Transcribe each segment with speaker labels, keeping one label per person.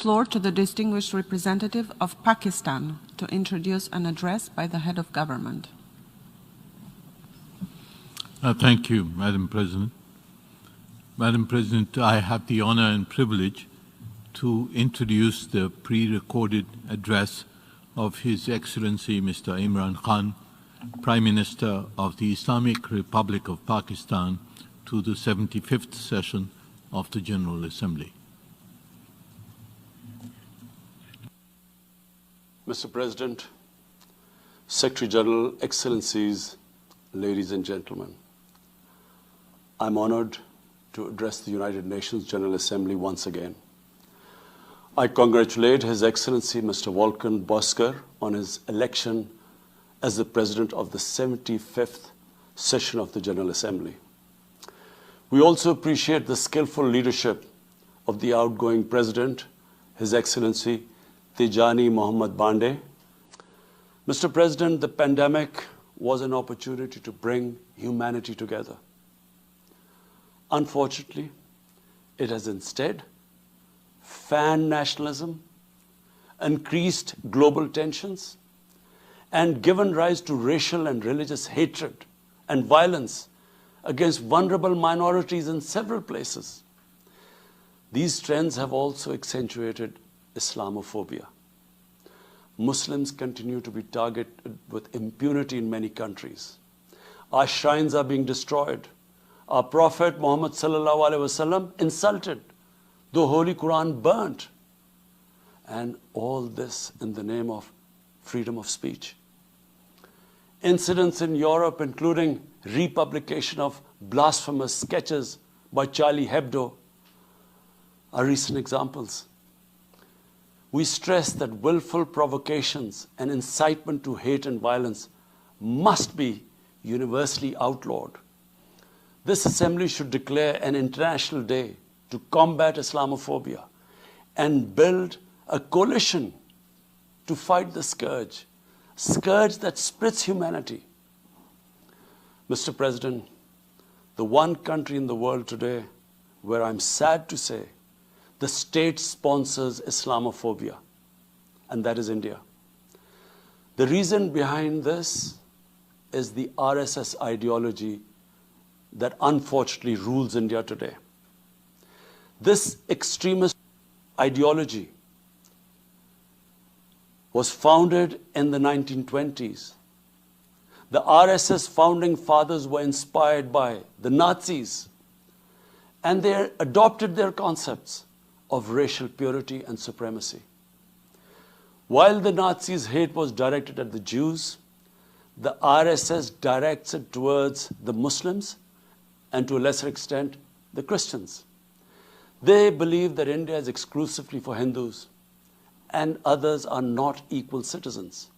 Speaker 1: floor to the distinguished representative of Pakistan to introduce an address by the head of government.
Speaker 2: Thank you, Madam President. Madam President, I have the honor and privilege to introduce the pre-recorded address of His Excellency Mr. Imran Khan, Prime Minister of the Islamic Republic of Pakistan, to the 75th session of the General Assembly.
Speaker 3: Mr. President, Secretary General, Excellencies, ladies and gentlemen, I'm honored to address the United Nations General Assembly once again. I congratulate His Excellency Mr. Volkan Bozkır on his election as the President of the 75th session of the General Assembly. We also appreciate the skillful leadership of the outgoing President, His Excellency Tijani Mohammad Bande. Mr. President, the pandemic was an opportunity to bring humanity together. Unfortunately, it has instead fanned nationalism, increased global tensions, and given rise to racial and religious hatred and violence against vulnerable minorities in several places. These trends have also accentuated Islamophobia. Muslims continue to be targeted with impunity in many countries. Our shrines are being destroyed. Our Prophet Muhammad sallallahu alaihi wasallam insulted. The Holy Quran burnt. And all this in the name of freedom of speech. Incidents in Europe, including republication of blasphemous sketches by Charlie Hebdo, are recent examples. We stress that willful provocations and incitement to hate and violence must be universally outlawed. This Assembly should declare an international day to combat Islamophobia and build a coalition to fight the scourge that splits humanity. Mr. President, the one country in the world today where I'm sad to say the state sponsors Islamophobia, and that is India. The reason behind this is the RSS ideology that unfortunately rules India today. This extremist ideology was founded in the 1920s. The RSS founding fathers were inspired by the Nazis, and they adopted their concepts of racial purity and supremacy. While the Nazis' hate was directed at the Jews, the RSS directs it towards the Muslims and to a lesser extent, the Christians. They believe that India is exclusively for Hindus and others are not equal citizens.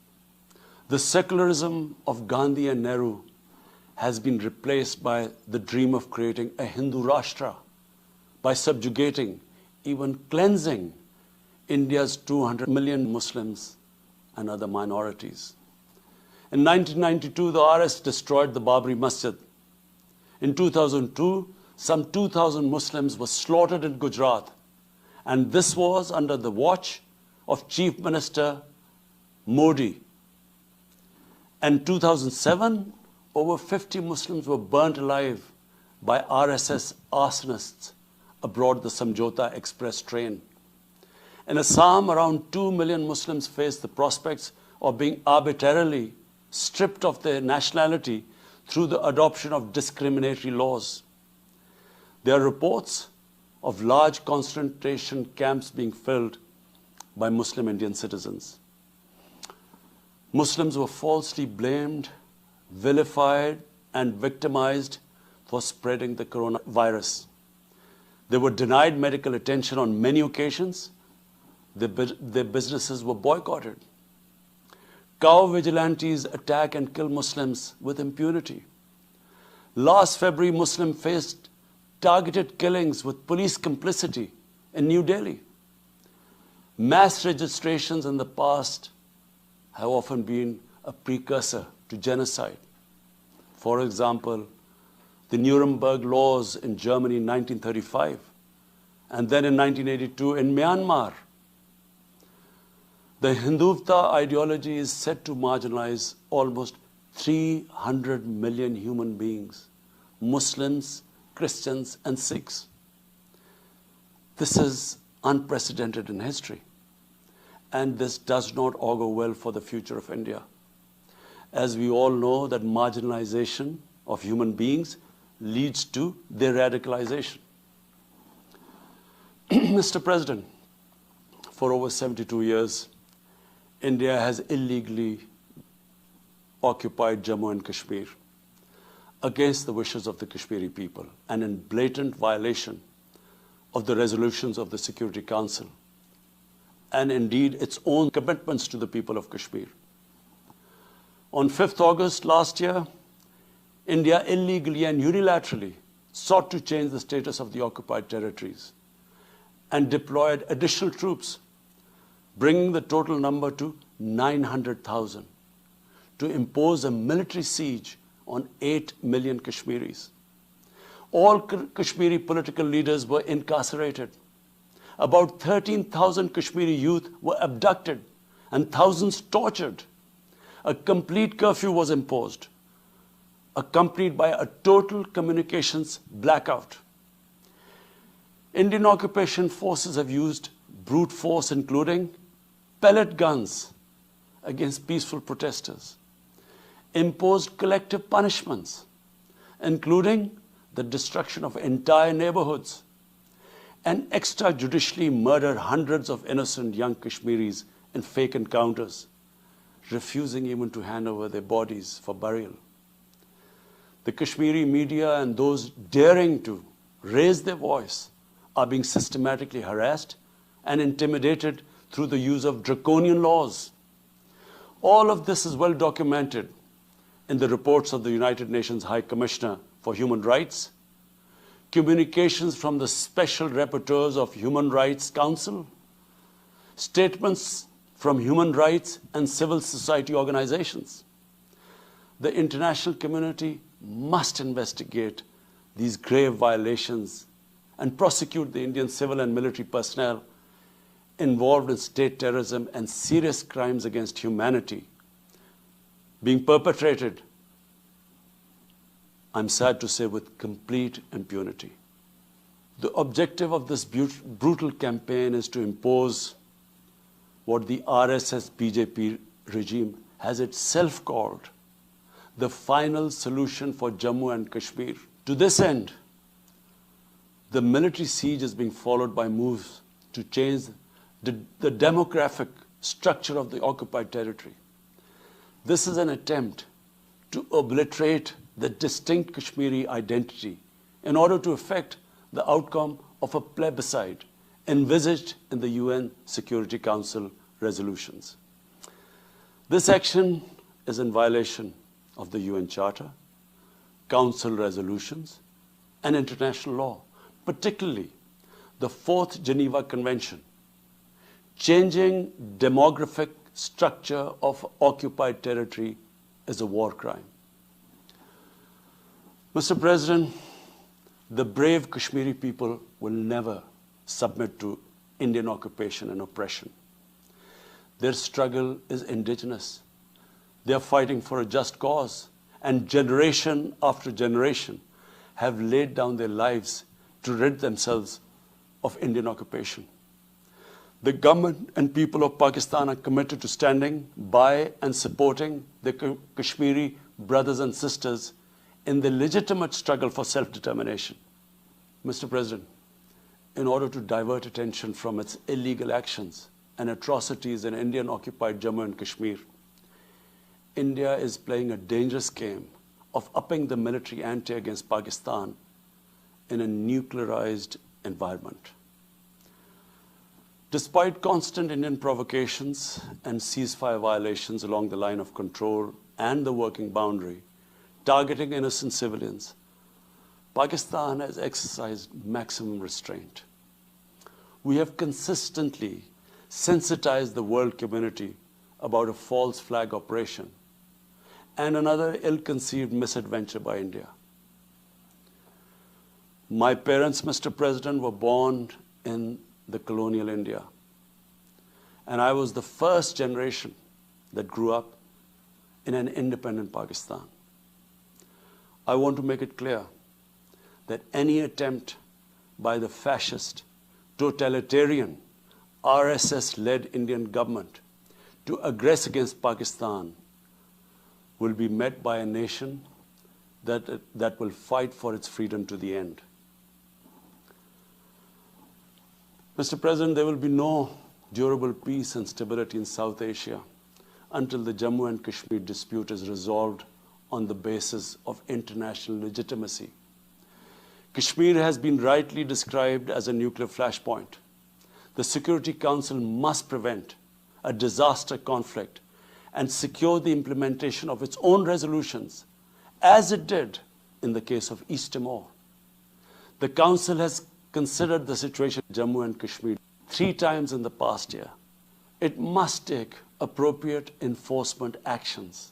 Speaker 3: The secularism of Gandhi and Nehru has been replaced by the dream of creating a Hindu Rashtra by subjugating, even cleansing, India's 200 million Muslims and other minorities. In 1992, the RS destroyed the Babri Masjid. In 2002, some 2,000 Muslims were slaughtered in Gujarat, and this was under the watch of Chief Minister Modi. In 2007, over 50 Muslims were burnt alive by RSS arsonists aboard the Samjhota Express train. In Assam, around 2 million Muslims face the prospects of being arbitrarily stripped of their nationality through the adoption of discriminatory laws. There are reports of large concentration camps being filled by Muslim Indian citizens. Muslims were falsely blamed, vilified, and victimized for spreading the coronavirus. They were denied medical attention on many occasions. Their businesses were boycotted. Cow vigilantes attack and kill Muslims with impunity. Last February, Muslims faced targeted killings with police complicity in New Delhi. Mass registrations in the past have often been a precursor to genocide. For example, the Nuremberg laws in Germany in 1935, and then in 1982 in Myanmar, The Hindutva ideology is set to marginalize almost 300 million human beings, Muslims, Christians, and Sikhs. This is unprecedented in history, and this does not augur well for the future of India. As we all know, that marginalization of human beings leads to their radicalization. Mr. President, for over 72 years, India has illegally occupied Jammu and Kashmir against the wishes of the Kashmiri people and in blatant violation of the resolutions of the Security Council and indeed its own commitments to the people of Kashmir. On 5th August last year, India illegally and unilaterally sought to change the status of the occupied territories and deployed additional troops, bringing the total number to 900,000, to impose a military siege on 8 million Kashmiris. All Kashmiri political leaders were incarcerated. About 13,000 Kashmiri youth were abducted and thousands tortured. A complete curfew was imposed, accompanied by a total communications blackout. Indian occupation forces have used brute force, including pellet guns against peaceful protesters, imposed collective punishments, including the destruction of entire neighborhoods, and extrajudicially murdered hundreds of innocent young Kashmiris in fake encounters, refusing even to hand over their bodies for burial. The Kashmiri media and those daring to raise their voice are being systematically harassed and intimidated through the use of draconian laws. All of this is well documented in the reports of the United Nations High Commissioner for Human Rights, communications from the Special Rapporteurs of Human Rights Council, statements from human rights and civil society organizations. The international community must investigate these grave violations and prosecute the Indian civil and military personnel involved in state terrorism and serious crimes against humanity being perpetrated, I'm sad to say, with complete impunity. The objective of this brutal campaign is to impose what the RSS-BJP regime has itself called the final solution for Jammu and Kashmir. To this end, the military siege is being followed by moves to change the demographic structure of the occupied territory. This is an attempt to obliterate the distinct Kashmiri identity in order to effect the outcome of a plebiscite envisaged in the UN Security Council resolutions. This action is in violation of the UN Charter, Council resolutions, and international law, particularly the 4th Geneva Convention. Changing demographic structure of occupied territory is a war crime. Mr. President, the brave Kashmiri people will never submit to Indian occupation and oppression. Their struggle is indigenous. They are fighting for a just cause, and generation after generation have laid down their lives to rid themselves of Indian occupation. The government and people of Pakistan are committed to standing by and supporting their Kashmiri brothers and sisters in the legitimate struggle for self-determination. Mr. President, in order to divert attention from its illegal actions and atrocities in Indian-occupied Jammu and Kashmir, India is playing a dangerous game of upping the military ante against Pakistan in a nuclearized environment. Despite constant Indian provocations and ceasefire violations along the line of control and the working boundary, targeting innocent civilians, Pakistan has exercised maximum restraint. We have consistently sensitized the world community about a false flag operation and another ill-conceived misadventure by India. My parents, Mr. President, were born in the colonial India. and I was the first generation that grew up in an independent Pakistan. I want to make it clear that any attempt by the fascist, totalitarian, RSS-led Indian government to aggress against Pakistan will be met by a nation that will fight for its freedom to the end. Mr. President, there will be no durable peace and stability in South Asia until the Jammu and Kashmir dispute is resolved on the basis of international legitimacy. Kashmir has been rightly described as a nuclear flashpoint. The Security Council must prevent a disaster conflict and secure the implementation of its own resolutions, as it did in the case of East Timor. The Council has considered the situation in Jammu and Kashmir 3 times in the past year. It must take appropriate enforcement actions.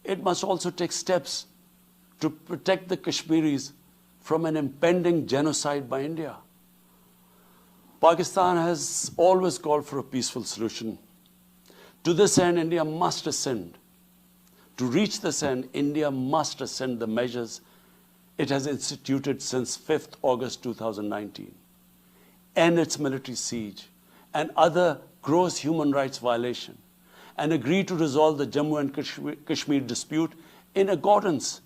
Speaker 3: It must also take steps to protect the Kashmiris from an impending genocide by India. Pakistan has always called for a peaceful solution. To this end, India must rescind. To reach this end, India must rescind the measures it has instituted since 5th August 2019, end its military siege and other gross human rights violation, and agree to resolve the Jammu and Kashmir dispute in accordance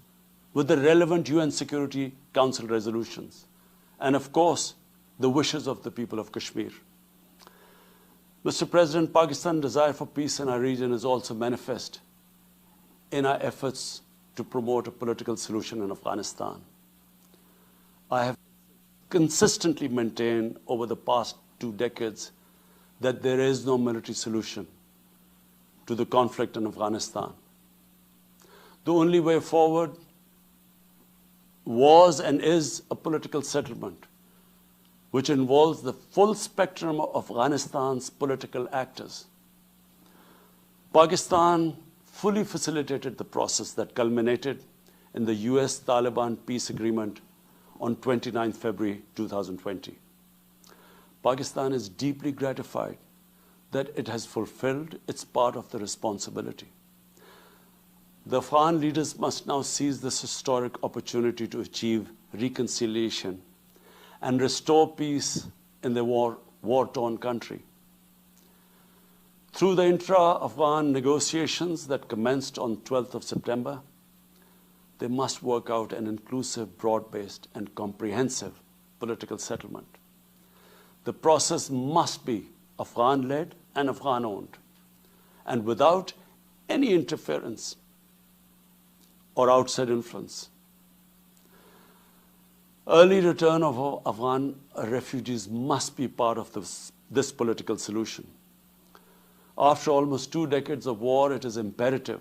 Speaker 3: with the relevant UN Security Council resolutions, and of course, the wishes of the people of Kashmir. Mr. President, Pakistan's desire for peace in our region is also manifest in our efforts to promote a political solution in Afghanistan. I have consistently maintained over the past 2 decades that there is no military solution to the conflict in Afghanistan. The only way forward was and is a political settlement, which involves the full spectrum of Afghanistan's political actors. Pakistan fully facilitated the process that culminated in the US-Taliban peace agreement on 29 February 2020. Pakistan is deeply gratified that it has fulfilled its part of the responsibility. The Afghan leaders must now seize this historic opportunity to achieve reconciliation and restore peace in the war-torn country. Through the intra-Afghan negotiations that commenced on 12th of September, they must work out an inclusive, broad-based, and comprehensive political settlement. The process must be Afghan-led and Afghan-owned, and without any interference or outside influence. Early return of Afghan refugees must be part of this political solution. After almost 2 decades of war, it is imperative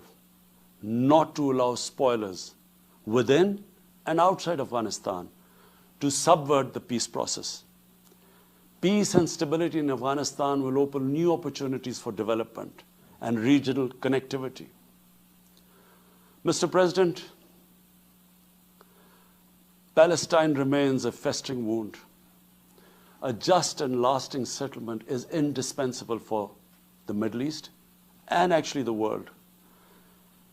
Speaker 3: not to allow spoilers within and outside Afghanistan to subvert the peace process. Peace and stability in Afghanistan will open new opportunities for development and regional connectivity. Mr. President, Palestine remains a festering wound. A just and lasting settlement is indispensable for the Middle East and actually the world.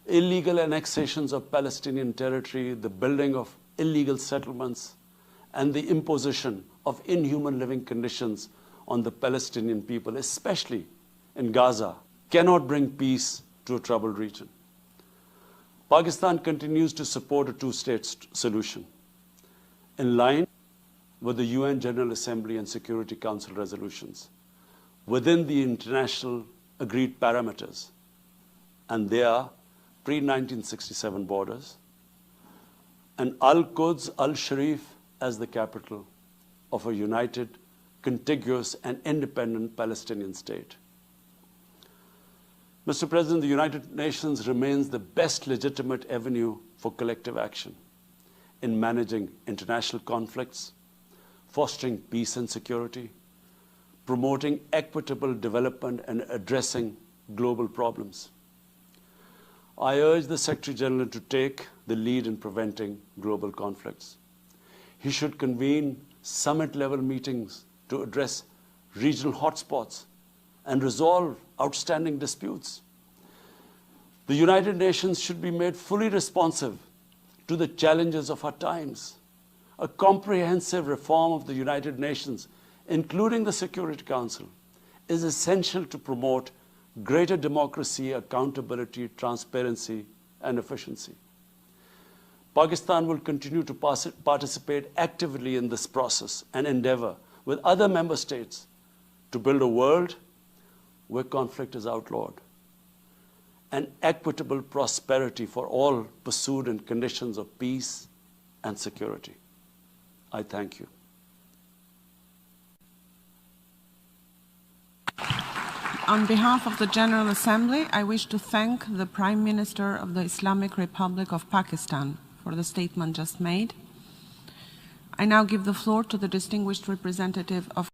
Speaker 3: Illegal annexations of Palestinian territory, the building of illegal settlements, and the imposition of inhuman living conditions on the Palestinian people, especially in Gaza, cannot bring peace to a troubled region. Pakistan continues to support a 2-state solution in line with the UN General Assembly and Security Council resolutions within the international agreed parameters, and they are pre-1967 borders, and Al-Quds, Al-Sharif as the capital of a united, contiguous, and independent Palestinian state. Mr. President, the United Nations remains the best legitimate avenue for collective action in managing international conflicts, fostering peace and security, promoting equitable development, and addressing global problems. I urge the Secretary General to take the lead in preventing global conflicts. He should convene summit-level meetings to address regional hotspots and resolve outstanding disputes. The United Nations should be made fully responsive to the challenges of our times. A comprehensive reform of the United Nations, including the Security Council, is essential to promote greater democracy, accountability, transparency, and efficiency. Pakistan will continue to participate actively in this process and endeavor with other member states to build a world where conflict is outlawed and equitable prosperity for all pursued in conditions of peace and security. I thank you.
Speaker 1: On behalf of the General Assembly, I wish to thank the Prime Minister of the Islamic Republic of Pakistan for the statement just made. I now give the floor to the distinguished representative of